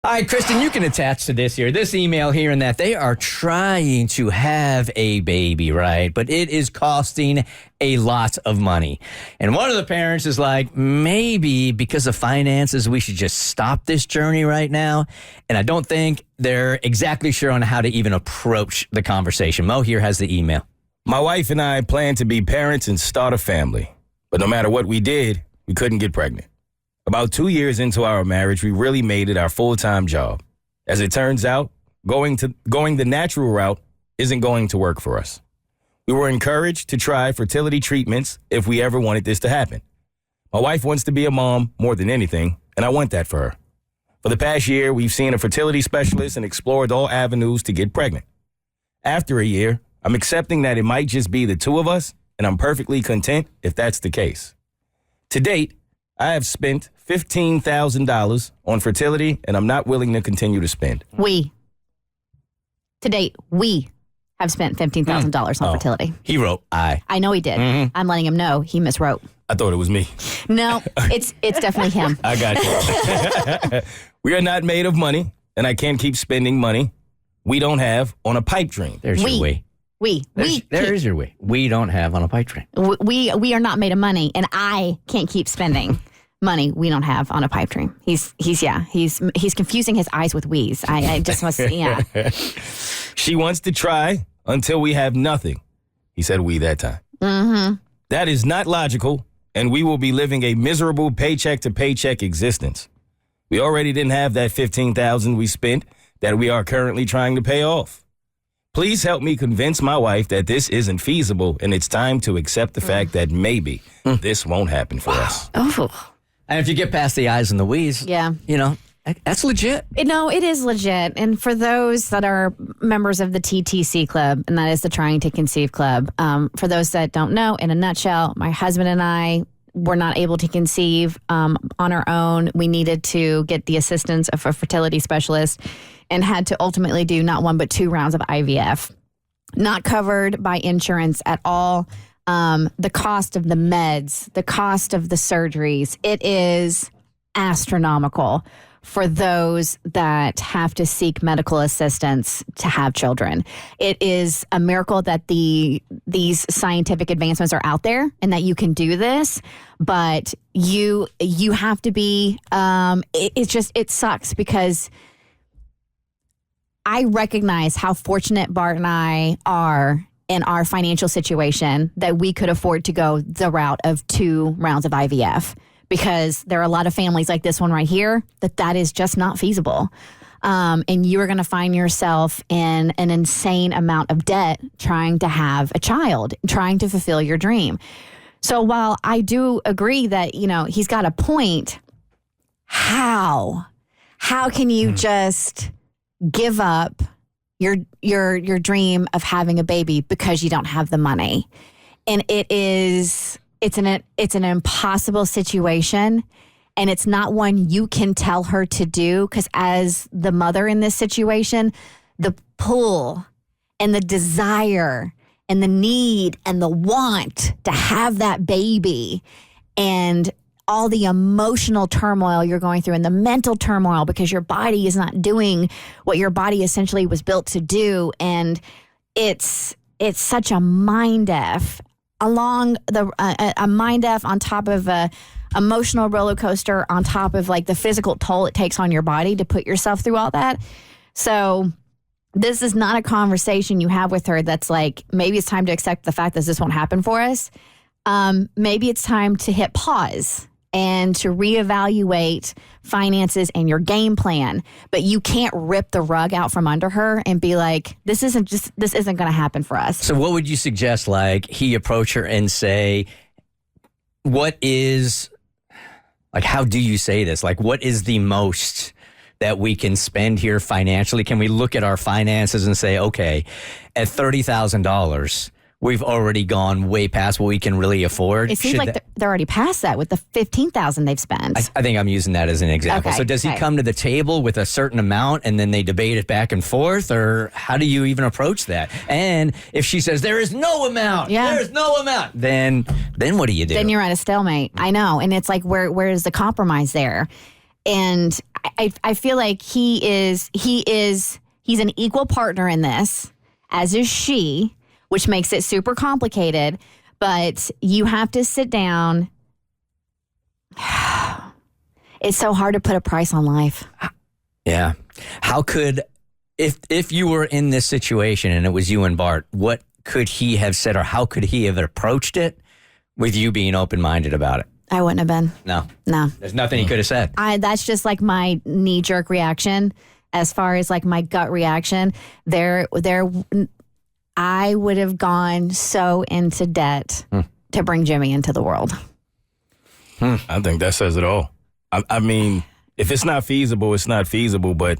All right, Kristen, you can attach to this here, this email here and that. They are trying to have a baby, right? But it is costing a lot of money. And one of the parents is like, maybe because of finances, we should just stop this journey right now. And I don't think they're exactly sure on how to even approach the conversation. Mo here has the email. My wife and I plan to be parents and start a family. But no matter what we did, we couldn't get pregnant. About 2 years into our marriage, we really made it our full-time job. As it turns out, going the natural route isn't going to work for us. We were encouraged to try fertility treatments if we ever wanted this to happen. My wife wants to be a mom more than anything, and I want that for her. For the past year, we've seen a fertility specialist and explored all avenues to get pregnant. After a year, I'm accepting that it might just be the two of us, and I'm perfectly content if that's the case. To date, I have spent $15,000 on fertility, and I'm not willing to continue to spend. To date, we have spent $15,000 on fertility. He wrote I. I know he did. Mm-hmm. I'm letting him know he miswrote. I thought it was me. No, it's definitely him. I got you. We are not made of money, and I can't keep spending money we don't have on a pipe dream. There's your we. There's your we. We don't have on a pipe dream. We are not made of money, and I can't keep spending money we don't have on a pipe dream. He's confusing his eyes with we's. I just must, yeah. She wants to try until we have nothing. He said we that time. Mm-hmm. That is not logical, and we will be living a miserable paycheck to paycheck existence. We already didn't have that $15,000 we spent that we are currently trying to pay off. Please help me convince my wife that this isn't feasible, and it's time to accept the fact that maybe this won't happen for us. Oh. And if you get past the I's and the we's, that's legit. No, it is legit. And for those that are members of the TTC Club, and that is the Trying to Conceive Club, for those that don't know, in a nutshell, my husband and I were not able to conceive on our own. We needed to get the assistance of a fertility specialist and had to ultimately do not one but 2 rounds of IVF. Not covered by insurance at all. The cost of the meds, the cost of the surgeries, it is astronomical for those that have to seek medical assistance to have children. It is a miracle that these scientific advancements are out there and that you can do this, but you have to be, it sucks because I recognize how fortunate Bart and I are in our financial situation that we could afford to go the route of 2 rounds of IVF, because there are a lot of families like this one right here that is just not feasible. And you are going to find yourself in an insane amount of debt trying to have a child, trying to fulfill your dream. So while I do agree that, he's got a point, how can you just give up your dream of having a baby because you don't have the money? And it's an impossible situation, and it's not one you can tell her to do, because as the mother in this situation, the pull and the desire and the need and the want to have that baby and all the emotional turmoil you're going through and the mental turmoil because your body is not doing what your body essentially was built to do. And it's such a mind F along a mind F on top of a emotional roller coaster on top of like the physical toll it takes on your body to put yourself through all that. So this is not a conversation you have with her that's like, maybe it's time to accept the fact that this won't happen for us. Maybe it's time to hit pause and to reevaluate finances and your game plan. But you can't rip the rug out from under her and be like, this isn't going to happen for us. So what would you suggest, like, he approach her and say, how do you say this? Like, what is the most that we can spend here financially? Can we look at our finances and say, okay, at $30,000, we've already gone way past what we can really afford? It seems like they're already past that with the $15,000 they've spent. I think I'm using that as an example. Okay, so does he come to the table with a certain amount and then they debate it back and forth, or how do you even approach that? And if she says there is no amount, then what do you do? Then you're at a stalemate. I know. And it's like, where is the compromise there? And I feel like he's an equal partner in this, as is she, which makes it super complicated. But you have to sit down. It's so hard to put a price on life. Yeah. How could, if you were in this situation and it was you and Bart, what could he have said, or how could he have approached it with you being open-minded about it? I wouldn't have been. No. No. There's nothing he could have said. That's just like my knee-jerk reaction. As far as like my gut reaction, I would have gone so into debt to bring Jimmy into the world. I think that says it all. I mean, if it's not feasible, it's not feasible. But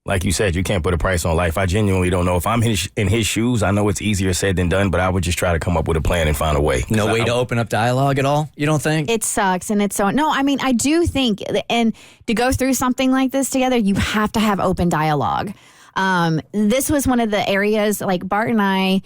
like you said, you can't put a price on life. I genuinely don't know. If I'm in his shoes, I know it's easier said than done, but I would just try to come up with a plan and find a way. No way to open up dialogue at all, you don't think? It sucks. And it's so, no, I mean, I do think, and to go through something like this together, you have to have open dialogue. This was one of the areas, like Bart and I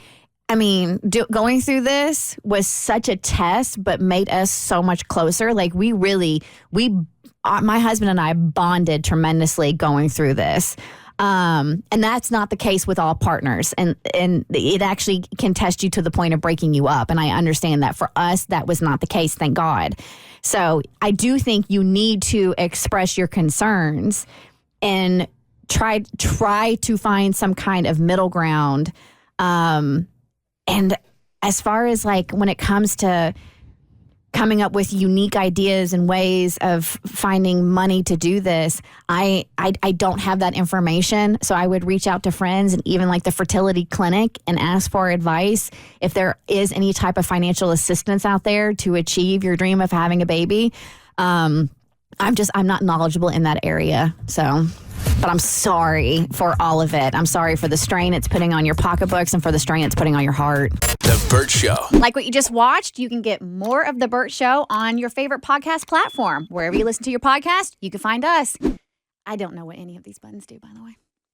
mean, going through this was such a test, but made us so much closer. Like my husband and I bonded tremendously going through this. And that's not the case with all partners. And it actually can test you to the point of breaking you up. And I understand that. For us, that was not the case, thank God. So I do think you need to express your concerns and try to find some kind of middle ground. And as far as like when it comes to coming up with unique ideas and ways of finding money to do this, I don't have that information. So I would reach out to friends and even like the fertility clinic and ask for advice if there is any type of financial assistance out there to achieve your dream of having a baby. I'm not knowledgeable in that area. So, but I'm sorry for all of it. I'm sorry for the strain it's putting on your pocketbooks and for the strain it's putting on your heart. The Bert Show. Like what you just watched, you can get more of The Bert Show on your favorite podcast platform. Wherever you listen to your podcast, you can find us. I don't know what any of these buttons do, by the way.